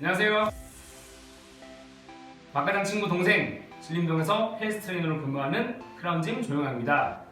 안녕하세요. 박과장 친구 동생 신림동에서 헬스 트레이너로 근무하는 크라운짐 조용합니다.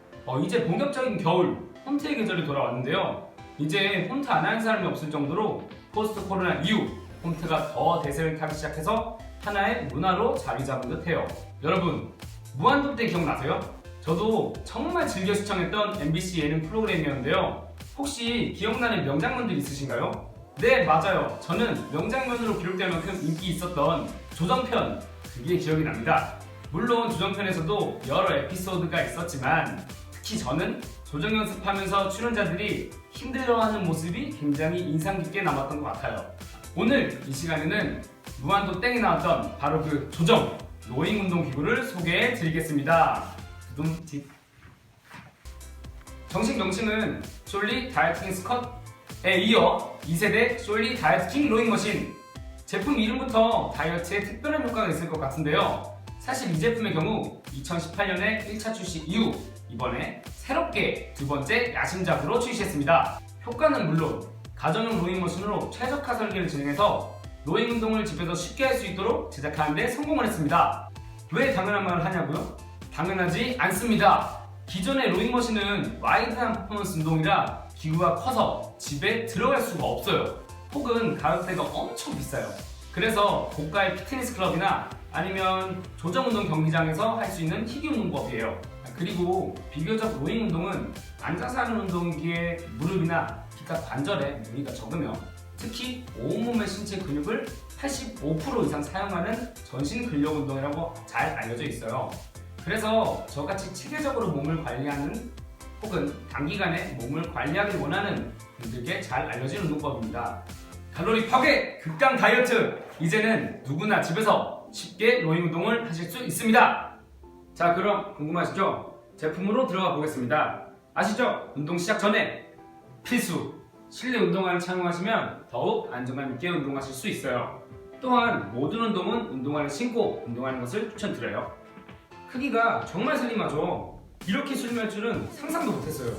이제 본격적인 겨울 홈트의 계절이 돌아왔는데요. 이제 홈트 안 하는 사람이 없을 정도로 포스트 코로나 이후 홈트가 더 대세를 타기 시작해서 하나의 문화로 자리 잡은 듯해요. 여러분, 무한도 때 기억나세요? 저도 정말 즐겨 시청했던 MBC 예능 프로그램이었는데요. 혹시 기억나는 명장면들 있으신가요? 네, 맞아요. 저는 명장면으로 기록될 만큼 인기 있었던 조정편, 그게 기억이 납니다. 물론 조정편에서도 여러 에피소드가 있었지만 특히 저는 조정 연습하면서 출연자들이 힘들어하는 모습이 굉장히 인상 깊게 남았던 것 같아요. 오늘 이 시간에는 무한도 땡이 나왔던 바로 그 조정 로잉 운동 기구를 소개해 드리겠습니다. 정식 명칭은 솔리 다이어트킹 스컷에 이어 2세대 솔리 다이어트킹 로잉 머신. 제품 이름부터 다이어트에 특별한 효과가 있을 것 같은데요. 사실 이 제품의 경우 2018년에 1차 출시 이후 이번에 새롭게 두 번째 야심작으로 출시했습니다. 효과는 물론 가정용 로잉 머신으로 최적화 설계를 진행해서 로잉 운동을 집에서 쉽게 할 수 있도록 제작하는 데 성공을 했습니다. 왜 당연한 말을 하냐고요? 당연하지 않습니다. 기존의 로잉 머신은 와이드한 퍼포먼스 운동이라 기구가 커서 집에 들어갈 수가 없어요. 혹은 가격대가 엄청 비싸요. 그래서 고가의 피트니스 클럽이나 아니면 조정 운동 경기장에서 할 수 있는 희귀 운동법이에요. 그리고 비교적 로잉 운동은 앉아서 하는 운동이기에 무릎이나 기타 관절에 무리가 적으며 특히 온몸의 신체 근육을 85% 이상 사용하는 전신 근력 운동이라고 잘 알려져 있어요. 그래서 저같이 체계적으로 몸을 관리하는 혹은 단기간에 몸을 관리하길 원하는 분들께 잘 알려진 운동법입니다. 칼로리 파괴, 극강 다이어트! 이제는 누구나 집에서 쉽게 로잉 운동을 하실 수 있습니다. 자, 그럼 궁금하시죠? 제품으로 들어가 보겠습니다. 아시죠? 운동 시작 전에 필수! 실내 운동화를 착용하시면 더욱 안정감 있게 운동하실 수 있어요. 또한 모든 운동은 운동화를 신고 운동하는 것을 추천드려요. 크기가 정말 슬림하죠. 이렇게 슬림할 줄은 상상도 못했어요.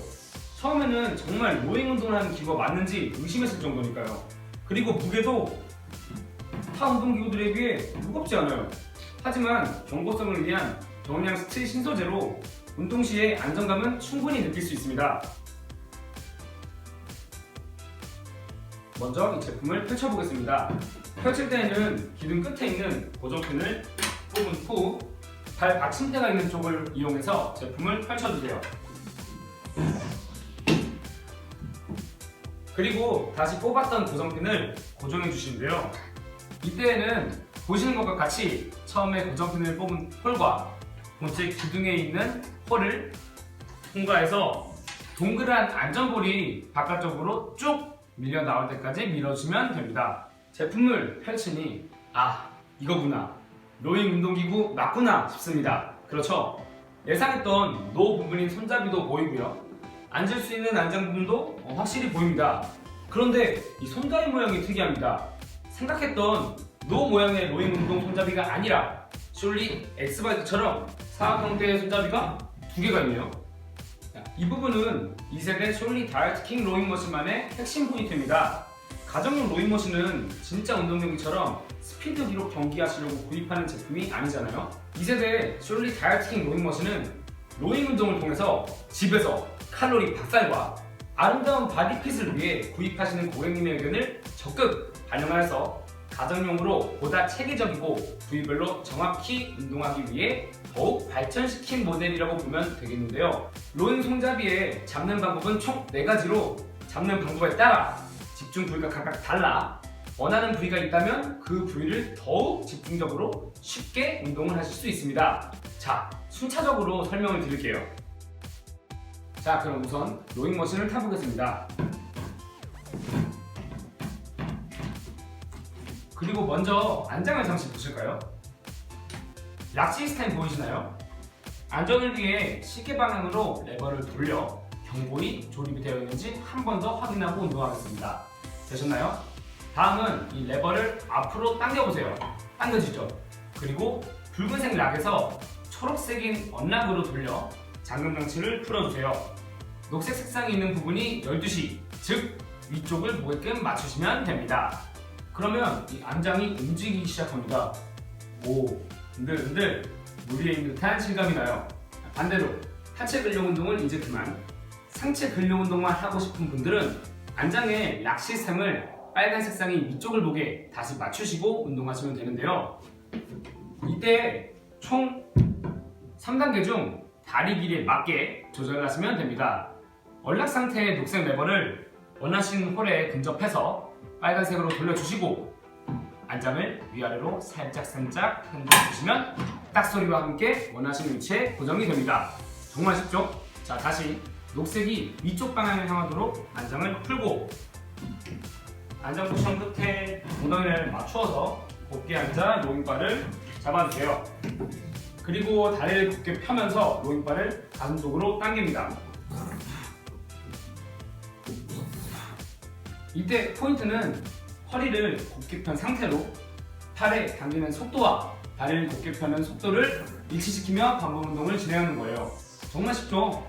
처음에는 정말 로잉 운동을 하는 기구가 맞는지 의심했을 정도니까요. 그리고 무게도 타 운동기구들에 비해 무겁지 않아요. 하지만 경고성을 위한 경량 스틸 신소재로 운동 시에 안정감은 충분히 느낄 수 있습니다. 먼저 이 제품을 펼쳐보겠습니다. 펼칠 때에는 기둥 끝에 있는 고정핀을 뽑은 후 발 받침대가 있는 쪽을 이용해서 제품을 펼쳐주세요. 그리고 다시 뽑았던 고정핀을 고정해 주시는데요. 이때에는 보시는 것과 같이 처음에 고정핀을 뽑은 홀과 본체 기둥에 있는 홀을 통과해서 동그란 안전볼이 바깥쪽으로 쭉 밀려 나올 때까지 밀어주면 됩니다. 제품을 펼치니 이거구나, 로잉 운동기구 맞구나 싶습니다. 그렇죠? 예상했던 노 부분인 손잡이도 보이고요. 앉을 수 있는 안장 부분도 확실히 보입니다. 그런데 이 손잡이 모양이 특이합니다. 생각했던 노 모양의 로잉 운동 손잡이가 아니라 솔리 엑스바이크처럼 사각 형태의 손잡이가 두 개가 있네요. 이 부분은 2세대 솔리 다이어트킹 로잉 머신만의 핵심 포인트입니다. 가정용 로잉 머신은 진짜 운동 경기처럼 스피드 기록 경기하시려고 구입하는 제품이 아니잖아요. 2세대 솔리 다이어트킹 로잉 머신은 로잉 운동을 통해서 집에서 칼로리 박살과 아름다운 바디핏을 위해 구입하시는 고객님의 의견을 적극 반영하여서 가정용으로 보다 체계적이고 부위별로 정확히 운동하기 위해 더욱 발전시킨 모델이라고 보면 되겠는데요. 로잉 손잡이의 잡는 방법은 총 4가지로 잡는 방법에 따라 집중 부위가 각각 달라 원하는 부위가 있다면 그 부위를 더욱 집중적으로 쉽게 운동을 하실 수 있습니다. 자, 순차적으로 설명을 드릴게요. 자, 그럼 우선 로잉 머신을 타보겠습니다. 그리고 먼저 안장을 잠시 보실까요? 락 시스템 보이시나요? 안전을 위해 시계 방향으로 레버를 돌려 경보이 조립이 되어 있는지 한 번 더 확인하고 운동하겠습니다. 되셨나요? 다음은 이 레버를 앞으로 당겨보세요. 당겨지죠? 그리고 붉은색 락에서 초록색인 언락으로 돌려 잠금 장치를 풀어주세요. 녹색 색상이 있는 부분이 12시, 즉 위쪽을 보게끔 맞추시면 됩니다. 그러면 이 안장이 움직이기 시작합니다. 오, 흔들흔들 물 위에 있는 듯한 실감이 나요. 반대로 하체 근력 운동을 이제 그만, 상체 근력 운동만 하고 싶은 분들은 안장의 락 시스템을 빨간 색상이 위쪽을 보게 다시 맞추시고 운동하시면 되는데요. 이때 총 3단계 중 다리 길이에 맞게 조절하시면 됩니다. 얼락 상태의 녹색 레버를 원하시는 홀에 근접해서 빨간색으로 돌려주시고 안장을 위아래로 살짝 흔들어주시면 딱 소리와 함께 원하시는 위치에 고정이 됩니다. 정말 쉽죠? 자, 다시 녹색이 위쪽 방향을 향하도록 안장을 풀고 안장 포션 끝에 엉덩이를 맞추어서 곧게 앉아 로잉바를 잡아주세요. 그리고 다리를 곧게 펴면서 로잉바를 가슴 쪽으로 당깁니다. 이때 포인트는 허리를 곧게 편 상태로 팔에 당기는 속도와 다리를 곧게 펴는 속도를 일치시키며 반복 운동을 진행하는 거예요. 정말 쉽죠?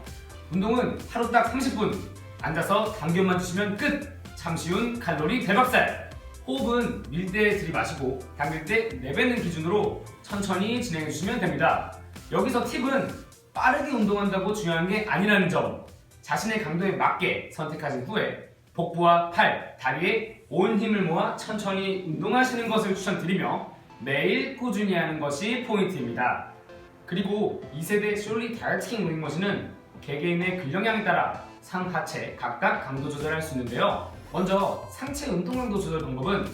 운동은 하루 딱 30분 앉아서 당겨만 주시면 끝! 참 쉬운 칼로리 대박살! 호흡은 밀대에 들이마시고 당길 때 내뱉는 기준으로 천천히 진행해 주시면 됩니다. 여기서 팁은 빠르게 운동한다고 중요한 게 아니라는 점, 자신의 강도에 맞게 선택하신 후에 복부와 팔, 다리에 온 힘을 모아 천천히 운동하시는 것을 추천드리며 매일 꾸준히 하는 것이 포인트입니다. 그리고 2세대 숄리 다이어트킹 로잉머신은 개개인의 근력량에 따라 상, 하체 각각 강도 조절할 수 있는데요. 먼저 상체 운동 강도 조절 방법은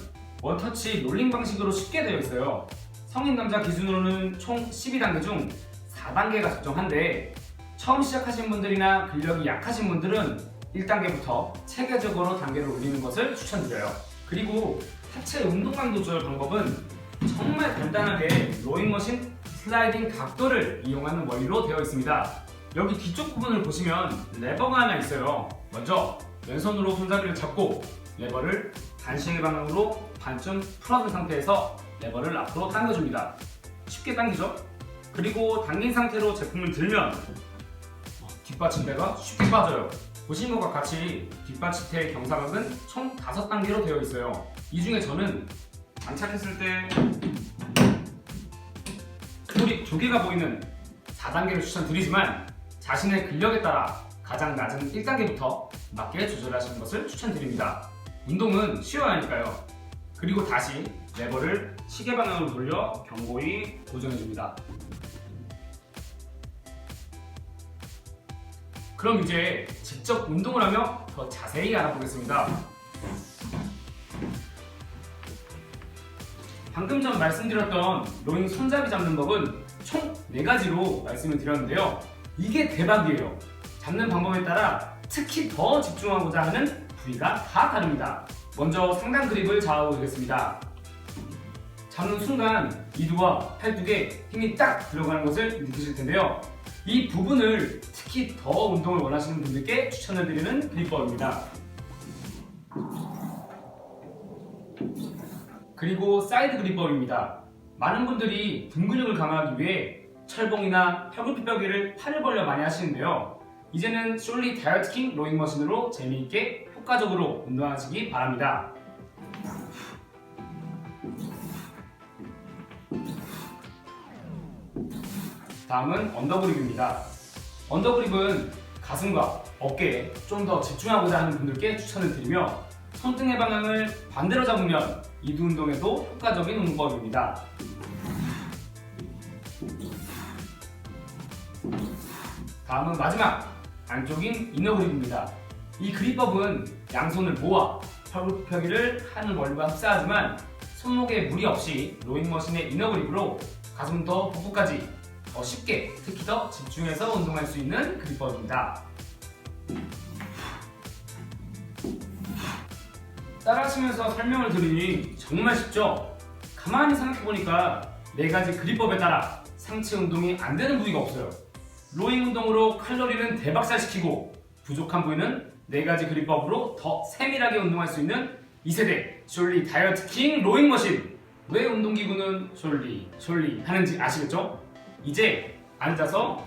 원터치 롤링 방식으로 쉽게 되어 있어요. 성인 남자 기준으로는 총 12단계 중 4단계가 적정한데 처음 시작하신 분들이나 근력이 약하신 분들은 1단계부터 체계적으로 단계를 올리는 것을 추천드려요. 그리고 하체 운동 강도 조절 방법은 정말 간단하게 로잉머신 슬라이딩 각도를 이용하는 원리로 되어 있습니다. 여기 뒤쪽 부분을 보시면 레버가 하나 있어요. 먼저 왼손으로 손잡이를 잡고 레버를 반시계 방향으로 반쯤 풀어둔 상태에서 레버를 앞으로 당겨줍니다. 쉽게 당기죠? 그리고 당긴 상태로 제품을 들면 뒷받침대가 쉽게 빠져요. 보시는 것과 같이 뒷받침대의 경사각은 총 5단계로 되어 있어요. 이 중에 저는 장착했을 때 소리 조개가 보이는 4단계를 추천드리지만 자신의 근력에 따라 가장 낮은 1단계부터 맞게 조절하시는 것을 추천드립니다. 운동은 쉬워야 하니까요. 그리고 다시 레버를 시계 방향으로 돌려 견고히 고정해줍니다. 그럼 이제 직접 운동을 하며 더 자세히 알아보겠습니다. 방금 전 말씀드렸던 로잉 손잡이 잡는 법은 총 4가지로 말씀을 드렸는데요. 이게 대박이에요. 잡는 방법에 따라 특히 더 집중하고자 하는 부위가 다 다릅니다. 먼저 상단 그립을 잡아보겠습니다. 잡는 순간 이두와 팔뚝에 힘이 딱 들어가는 것을 느끼실 텐데요. 이 부분을 특히 더 운동을 원하시는 분들께 추천해드리는 그립법입니다. 그리고 사이드 그립법입니다. 많은 분들이 등 근육을 강화하기 위해 철봉이나 팔굽혀펴기를 팔을 벌려 많이 하시는데요. 이제는 숄리 다이어트킹 로잉머신으로 재미있게 효과적으로 운동하시기 바랍니다. 다음은 언더그립입니다. 언더그립은 가슴과 어깨에 좀 더 집중하고자 하는 분들께 추천을 드리며 손등의 방향을 반대로 잡으면 이두 운동에도 효과적인 운동법입니다. 다음은 마지막 안쪽인 이너그립입니다. 이 그립법은 양손을 모아 팔굽혀펴기를 하는 원리와 흡사하지만 손목에 무리 없이 로잉머신의 이너그립으로 가슴부터 복부까지 더 쉽게, 특히 더 집중해서 운동할 수 있는 그립법입니다. 따라하시면서 설명을 드리니 정말 쉽죠? 가만히 생각해보니까 4가지 그립법에 따라 상체 운동이 안 되는 부위가 없어요. 로잉 운동으로 칼로리는 대박살시키고 부족한 부위는 4가지 그립법으로 더 세밀하게 운동할 수 있는 2세대 숄리 다이어트킹 로잉머신. 왜 운동기구는 숄리 하는지 아시겠죠? 이제 앉아서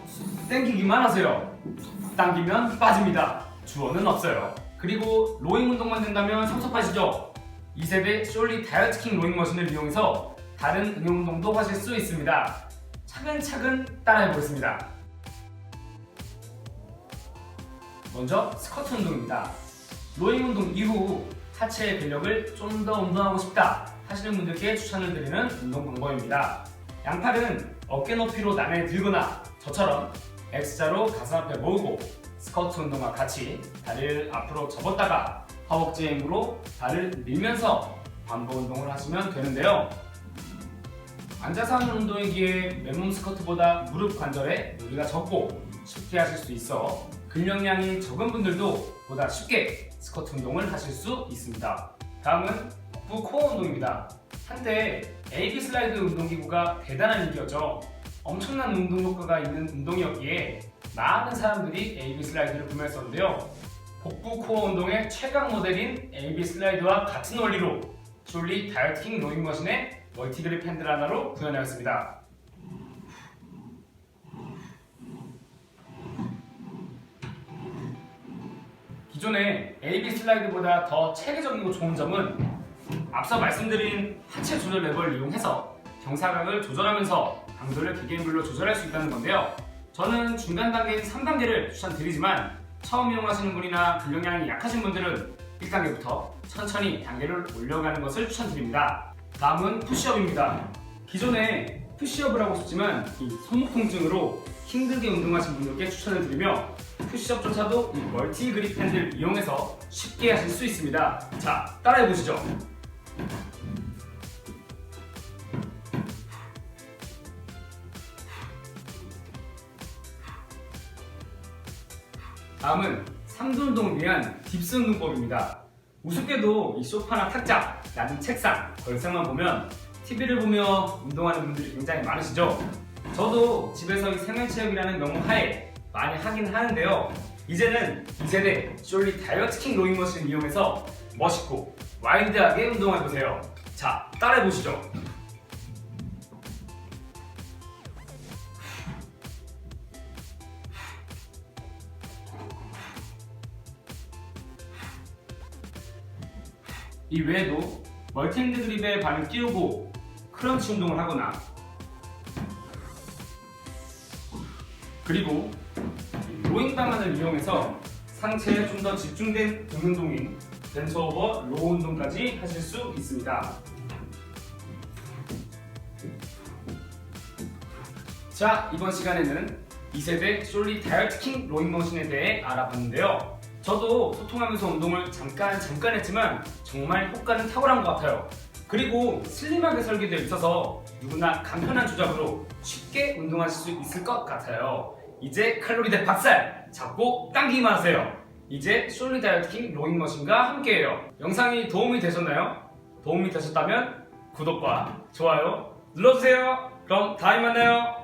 당기기만 하세요. 당기면 빠집니다. 주어는 없어요. 그리고 로잉 운동만 된다면 섭섭하시죠? 2세대 솔리 다이어트킹 로잉 머신을 이용해서 다른 응용 운동도 하실 수 있습니다. 차근차근 따라해 보겠습니다. 먼저 스쿼트 운동입니다. 로잉 운동 이후 하체의 근력을 좀 더 운동하고 싶다 하시는 분들께 추천을 드리는 운동 방법입니다. 양팔은 어깨 높이로 나란히 들거나 저처럼 X자로 가슴 앞에 모으고 스쿼트 운동과 같이 다리를 앞으로 접었다가 허벅지 힘으로 발을 밀면서 반복 운동을 하시면 되는데요. 앉아서 하는 운동이기에 맨몸 스쿼트보다 무릎 관절에 무리가 적고 쉽게 하실 수 있어 근력량이 적은 분들도 보다 쉽게 스쿼트 운동을 하실 수 있습니다. 다음은 복부 코어 운동입니다. 한때 AB 슬라이드 운동기구가 대단한 인기였죠. 엄청난 운동 효과가 있는 운동이었기에 많은 사람들이 AB 슬라이드를 구매했었는데요. 복부 코어 운동의 최강 모델인 AB 슬라이드와 같은 원리로 솔리 다이어트킹 로잉 머신의 멀티그립 핸들 하나로 구현하였습니다. 기존의 AB 슬라이드보다 더 체계적이고 좋은 점은 앞서 말씀드린 하체 조절 레버를 이용해서 경사각을 조절하면서 강도를 개개인별로 조절할 수 있다는 건데요. 저는 중간 단계인 3단계를 추천드리지만 처음 이용하시는 분이나 근력량이 약하신 분들은 1단계부터 천천히 단계를 올려가는 것을 추천드립니다. 다음은 푸시업입니다. 기존에 푸시업을 하고 싶지만 이 손목 통증으로 힘들게 운동하신 분들께 추천을 드리며 푸시업조차도 이 멀티 그립 핸들을 이용해서 쉽게 하실 수 있습니다. 자, 따라해 보시죠. 다음은 3두 운동을 위한 딥스 운동법입니다. 우습게도 이 소파나 탁자, 낮은 책상, 걸상만 보면 TV를 보며 운동하는 분들이 굉장히 많으시죠? 저도 집에서 이 생활체육이라는 명목 하에 많이 하긴 하는데요. 이제는 2세대 솔리 다이어트킹 로잉 머신을 이용해서 멋있고 와일드하게 운동해보세요. 자, 따라해보시죠. 이 외에도 멀티핸드 그립에 발을 끼우고 크런치 운동을 하거나 그리고 로잉 방안을 이용해서 상체에 좀 더 집중된 등 운동인 벤처 오버 로우 운동까지 하실 수 있습니다. 자, 이번 시간에는 2세대 솔리 다이어트킹 로잉 머신에 대해 알아봤는데요. 저도 소통하면서 운동을 잠깐 했지만 정말 효과는 탁월한 것 같아요. 그리고 슬림하게 설계되어 있어서 누구나 간편한 조작으로 쉽게 운동하실 수 있을 것 같아요. 이제 칼로리 대 박살 잡고 당기기만 하세요. 이제 솔리 다이어트킹 로잉 머신과 함께해요. 영상이 도움이 되셨나요? 도움이 되셨다면 구독과 좋아요 눌러주세요. 그럼 다음에 만나요.